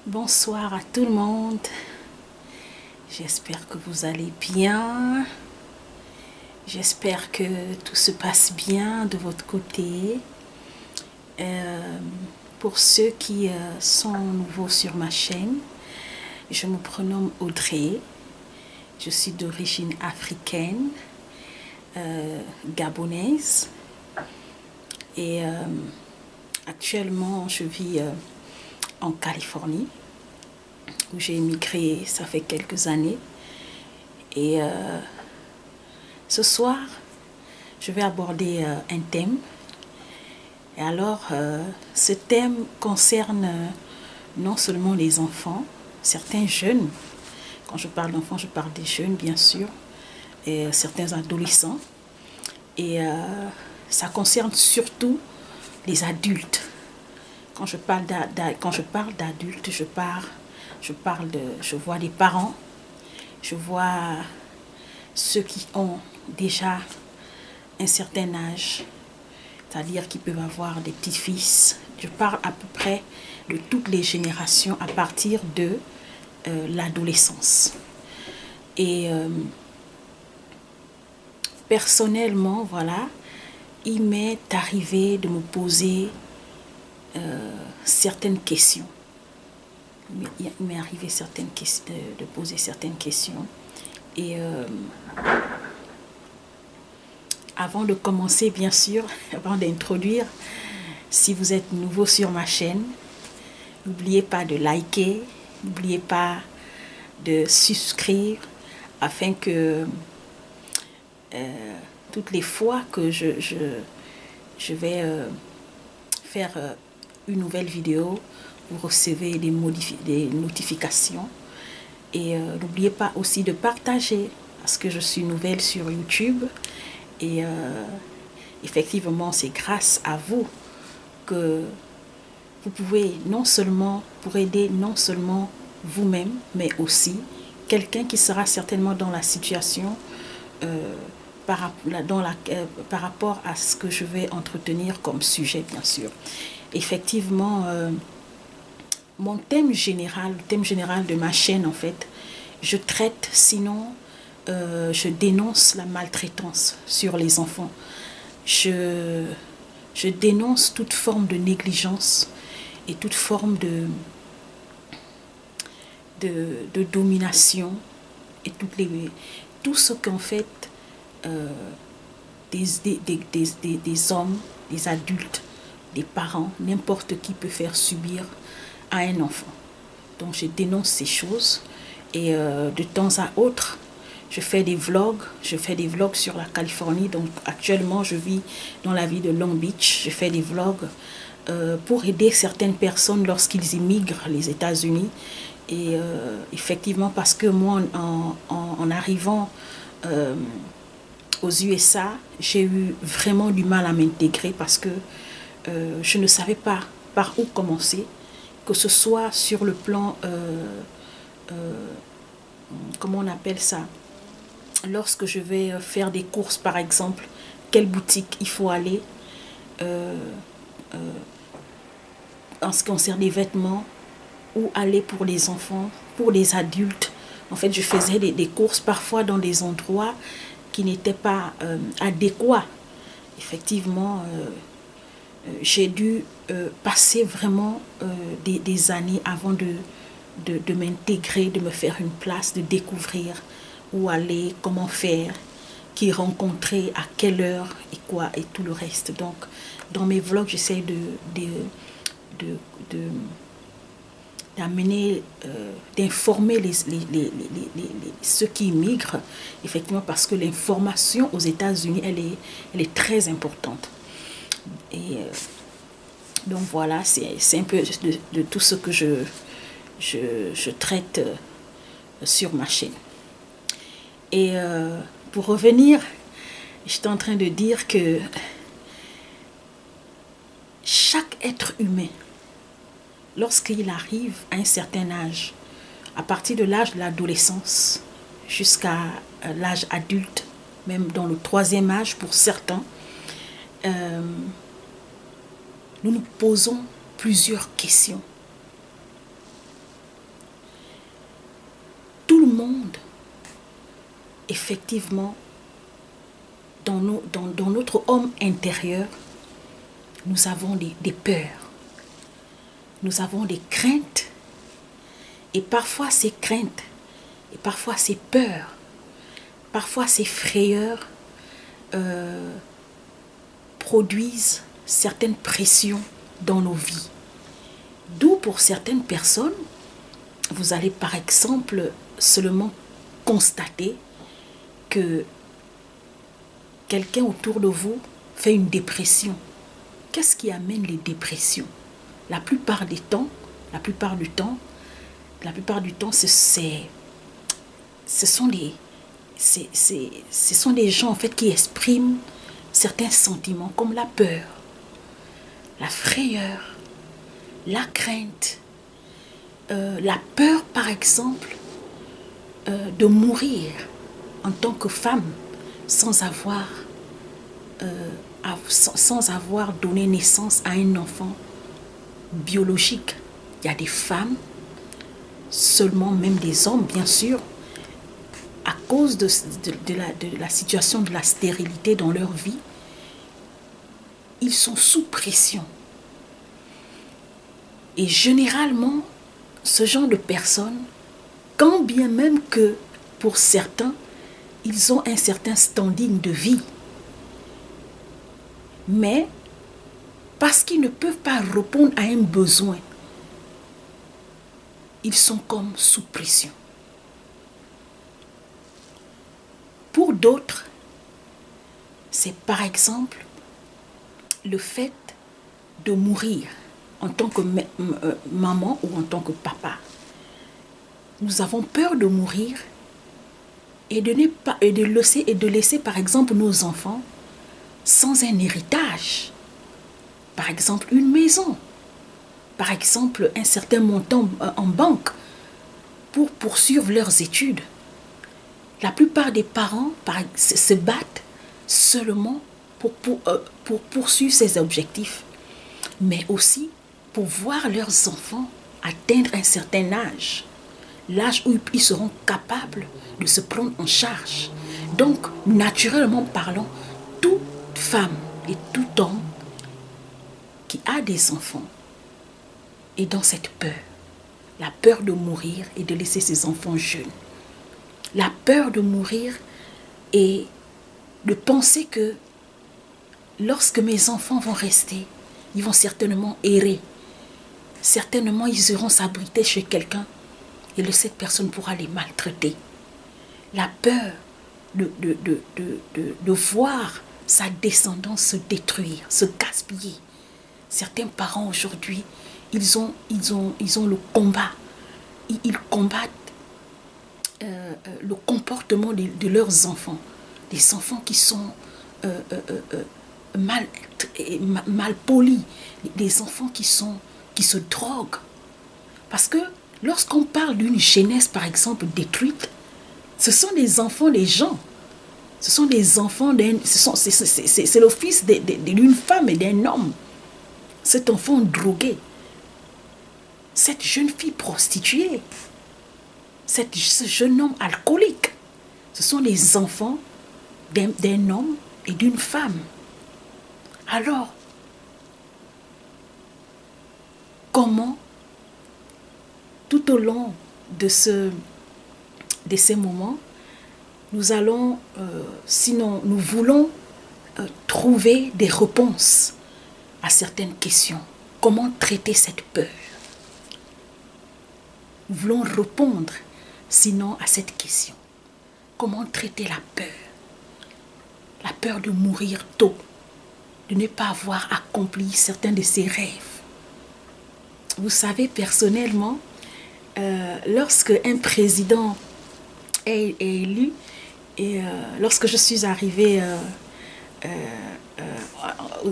Bonsoir à tout le monde. J'espère que vous allez bien. J'espère que tout se passe bien de votre côté. Pour ceux qui sont nouveaux sur ma chaîne, je me prénomme Audrey. Je suis d'origine africaine, gabonaise. Et actuellement, je vis en Californie, où j'ai émigré, ça fait quelques années. Et ce soir, je vais aborder un thème. Et alors, ce thème concerne non seulement les enfants, certains jeunes. Quand je parle d'enfants, je parle des jeunes, bien sûr, et certains adolescents. Et ça concerne surtout les adultes. Quand je parle d'adultes, je vois les parents, je vois ceux qui ont déjà un certain âge, c'est-à-dire qui peuvent avoir des petits-fils. Je parle à peu près de toutes les générations à partir de l'adolescence. Et personnellement, voilà, il m'est arrivé de me poser certaines questions. Il m'est arrivé de poser certaines questions. Et avant de commencer, bien sûr, avant d'introduire, si vous êtes nouveau sur ma chaîne, n'oubliez pas de liker, n'oubliez pas de souscrire afin que toutes les fois que je vais faire une nouvelle vidéo, vous recevez des notifications. Et n'oubliez pas aussi de partager, parce que je suis nouvelle sur YouTube. Et effectivement, c'est grâce à vous que vous pouvez pour aider non seulement vous-même, mais aussi quelqu'un qui sera certainement dans la situation par rapport à ce que je vais entretenir comme sujet, bien sûr. Effectivement, mon thème général, le thème général de ma chaîne, en fait, je traite, sinon, je dénonce la maltraitance sur les enfants. Je dénonce toute forme de négligence et toute forme de domination et tout ce qu'en fait des hommes, des adultes, des parents, n'importe qui peut faire subir à un enfant. Donc je dénonce ces choses et de temps à autre, je fais des vlogs sur la Californie. Donc actuellement, je vis dans la ville de Long Beach. Je fais des vlogs pour aider certaines personnes lorsqu'ils immigrent les États-Unis. Et effectivement, parce que moi, en arrivant aux USA, j'ai eu vraiment du mal à m'intégrer parce que je ne savais pas par où commencer, que ce soit sur le plan, comment on appelle ça, lorsque je vais faire des courses par exemple, quelle boutique il faut aller, en ce qui concerne les vêtements, où aller pour les enfants, pour les adultes. En fait, je faisais des courses parfois dans des endroits qui n'étaient pas adéquats. Effectivement, j'ai dû passer vraiment des années avant de m'intégrer, de me faire une place, de découvrir où aller, comment faire, qui rencontrer, à quelle heure et quoi, et tout le reste. Donc, dans mes vlogs, j'essaie d'amener, d'informer ceux qui immigrent, effectivement, parce que l'information aux États-Unis, elle est très importante. Et donc voilà, c'est un peu de tout ce que je traite sur ma chaîne. Et pour revenir, j'étais en train de dire que chaque être humain, lorsqu'il arrive à un certain âge, à partir de l'âge de l'adolescence jusqu'à l'âge adulte, même dans le 3e âge pour certains, nous nous posons plusieurs questions. monde, effectivement, dans notre homme intérieur, nous avons des peurs, nous avons des craintes, et parfois ces craintes, et parfois ces peurs, parfois ces frayeurs produisent certaines pressions dans nos vies. D'où pour certaines personnes, vous allez par exemple seulement constater que quelqu'un autour de vous fait une dépression. Qu'est-ce qui amène les dépressions? La plupart du temps, ce sont des gens en fait qui expriment certains sentiments comme la peur, la frayeur, la crainte, la peur par exemple de mourir en tant que femme sans avoir donné naissance à un enfant biologique. Il y a des femmes, seulement même des hommes bien sûr, à cause de la situation de la stérilité dans leur vie, ils sont sous pression. Et généralement, ce genre de personnes, quand bien même que pour certains, ils ont un certain standing de vie, mais parce qu'ils ne peuvent pas répondre à un besoin, ils sont comme sous pression. Pour d'autres, c'est par exemple le fait de mourir en tant que maman ou en tant que papa. Nous avons peur de mourir et de laisser par exemple nos enfants sans un héritage. Par exemple une maison, par exemple un certain montant en banque pour poursuivre leurs études. La plupart des parents se battent seulement pour poursuivre ces objectifs, mais aussi pour voir leurs enfants atteindre un certain âge, l'âge où ils seront capables de se prendre en charge. Donc, naturellement parlant, toute femme et tout homme qui a des enfants est dans cette peur, la peur de mourir et de laisser ses enfants jeunes. La peur de mourir et de penser que lorsque mes enfants vont rester, ils vont certainement errer. Certainement, ils iront s'abriter chez quelqu'un et cette personne pourra les maltraiter. La peur de voir sa descendance se détruire, se gaspiller. Certains parents aujourd'hui, ils ont le combat. Ils combattent le comportement de leurs enfants, des enfants qui sont mal polis, des enfants qui se droguent. Parce que lorsqu'on parle d'une jeunesse, par exemple, détruite, ce sont des enfants des gens. Ce sont des enfants, c'est le fils d'une femme et d'un homme. Cet enfant drogué, cette jeune fille prostituée, ce jeune homme alcoolique, ce sont les enfants d'un homme et d'une femme. Alors, comment, tout au long de ces moments, nous allons, sinon nous voulons trouver des réponses à certaines questions. Comment traiter cette peur? Nous voulons répondre sinon à cette question. Comment traiter la peur? La peur de mourir tôt, de ne pas avoir accompli certains de ses rêves. Vous savez, personnellement, lorsque un président est élu, et lorsque je suis arrivée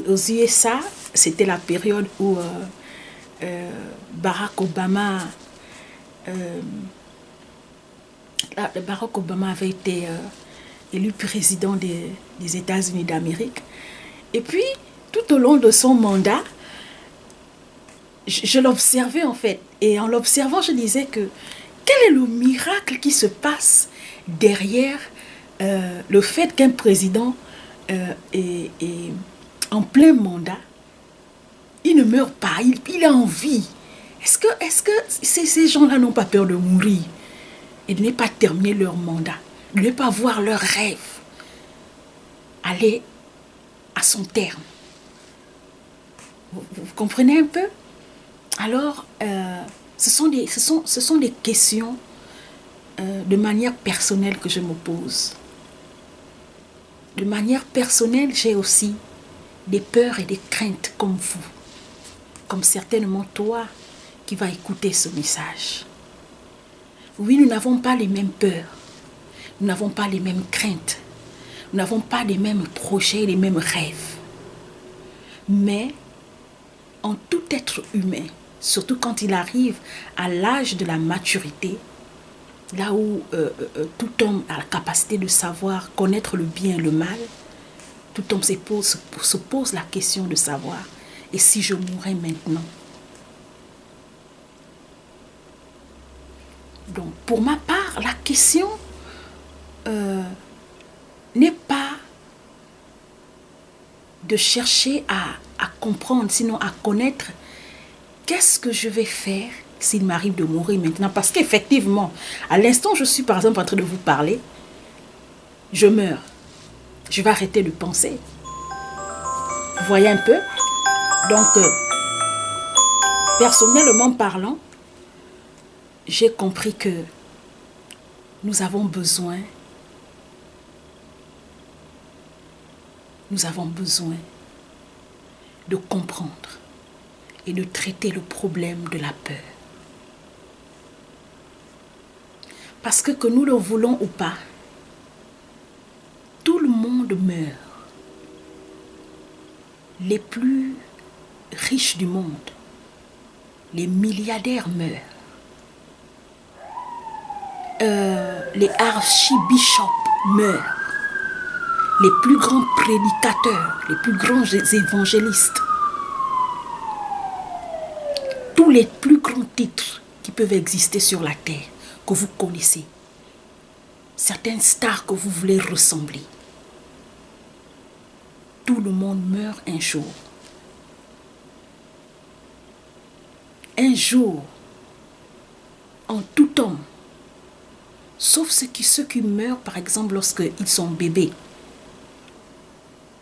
aux USA, c'était la période où Barack Obama avait été élu président des États-Unis d'Amérique. Et puis, tout au long de son mandat, je l'observais en fait. Et en l'observant, je disais que quel est le miracle qui se passe derrière le fait qu'un président est en plein mandat, il ne meurt pas, il a envie. Est-ce que ces gens-là n'ont pas peur de mourir et de ne pas terminer leur mandat, de ne pas voir leur rêve aller à son terme? Vous comprenez un peu? Alors, ce sont des questions de manière personnelle que je me pose. De manière personnelle, j'ai aussi des peurs et des craintes comme vous, comme certainement toi qui vas écouter ce message. Oui, nous n'avons pas les mêmes peurs, nous n'avons pas les mêmes craintes, nous n'avons pas les mêmes projets, les mêmes rêves. Mais en tout être humain, surtout quand il arrive à l'âge de la maturité, là où tout homme a la capacité de savoir connaître le bien et le mal, tout homme se pose la question de savoir, et si je mourais maintenant? Donc, pour ma part, la question n'est pas de chercher à comprendre, sinon à connaître qu'est-ce que je vais faire s'il m'arrive de mourir maintenant. Parce qu'effectivement, à l'instant où je suis par exemple en train de vous parler, je meurs. Je vais arrêter de penser. Vous voyez un peu? Donc, personnellement parlant, j'ai compris que nous avons besoin de comprendre et de traiter le problème de la peur. Parce que nous le voulons ou pas, tout le monde meurt. Les plus riches du monde, les milliardaires meurent. Les archibishops meurent. Les plus grands prédicateurs, les plus grands évangélistes, tous les plus grands titres qui peuvent exister sur la terre, que vous connaissez, certaines stars que vous voulez ressembler, tout le monde meurt un jour. Un jour, en tout homme, sauf ceux qui meurent, par exemple, lorsqu'ils sont bébés.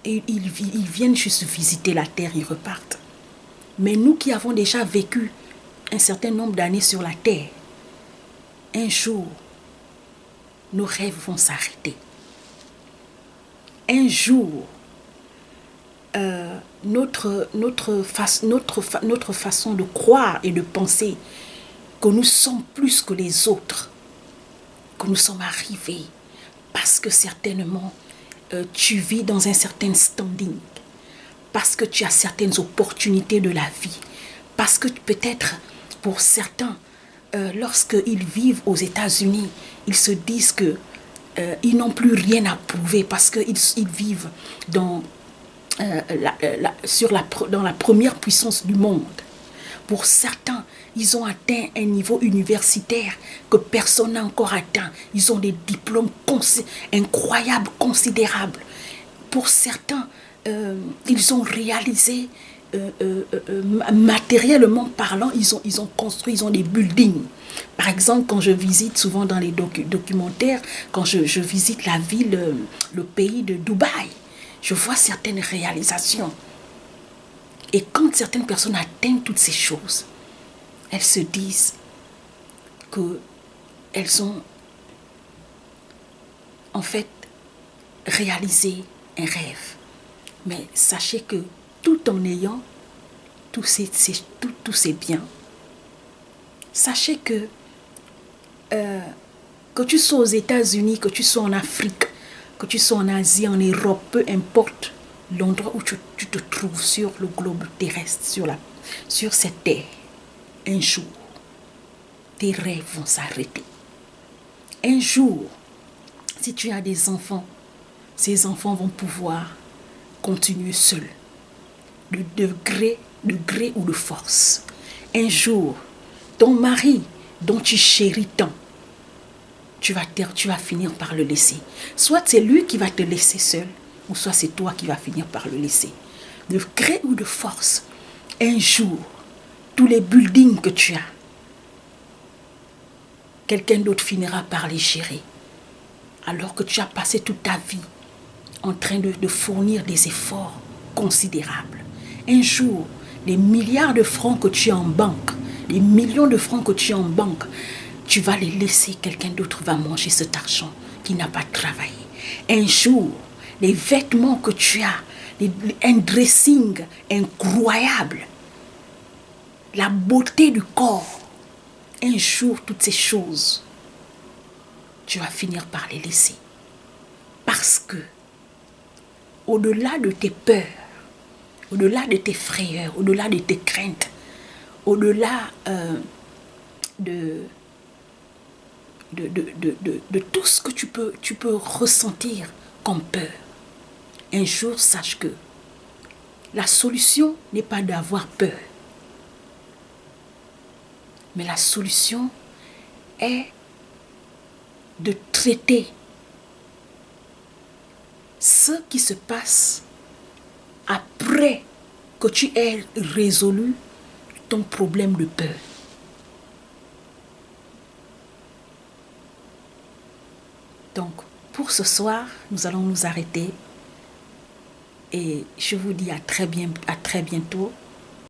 Et ils viennent juste visiter la terre, ils repartent. Mais nous qui avons déjà vécu un certain nombre d'années sur la terre, un jour, nos rêves vont s'arrêter. Un jour, notre façon de croire et de penser que nous sommes plus que les autres, que nous sommes arrivés, parce que certainement, tu vis dans un certain standing, parce que tu as certaines opportunités de la vie, parce que peut-être pour certains, lorsqu'ils vivent aux États-Unis, ils se disent que ils n'ont plus rien à prouver parce qu'ils vivent dans la première puissance du monde. Pour certains, ils ont atteint un niveau universitaire que personne n'a encore atteint. Ils ont des diplômes incroyables, considérables. Pour certains, ils ont réalisé, matériellement parlant, ils ont construit, ils ont des buildings. Par exemple, quand je visite souvent dans les documentaires, quand je visite la ville, le pays de Dubaï, je vois certaines réalisations. Et quand certaines personnes atteignent toutes ces choses, elles se disent qu'elles ont en fait réalisé un rêve. Mais sachez que tout en ayant tous ces biens, sachez que tu sois aux États-Unis, que tu sois en Afrique, que tu sois en Asie, en Europe, peu importe l'endroit où tu te trouves sur le globe terrestre, sur cette terre, un jour, tes rêves vont s'arrêter. Un jour, si tu as des enfants, ces enfants vont pouvoir continuer seuls, de gré ou de force. Un jour, ton mari, dont tu chéris tant, tu vas finir par le laisser. Soit c'est lui qui va te laisser seul, ou soit c'est toi qui vas finir par le laisser. De gré ou de force, un jour, tous les buildings que tu as, quelqu'un d'autre finira par les gérer. Alors que tu as passé toute ta vie en train de fournir des efforts considérables. Un jour, les milliards de francs que tu as en banque, les millions de francs que tu as en banque, tu vas les laisser, quelqu'un d'autre va manger cet argent qui n'a pas travaillé. Un jour, les vêtements que tu as, un dressing incroyable, la beauté du corps, un jour, toutes ces choses, tu vas finir par les laisser. Parce que, au-delà de tes peurs, au-delà de tes frayeurs, au-delà de tes craintes, au-delà de tout ce que tu peux ressentir comme peur, un jour, sache que la solution n'est pas d'avoir peur, mais la solution est de traiter ce qui se passe après que tu aies résolu ton problème de peur. Donc, pour ce soir, nous allons nous arrêter et je vous dis à très bientôt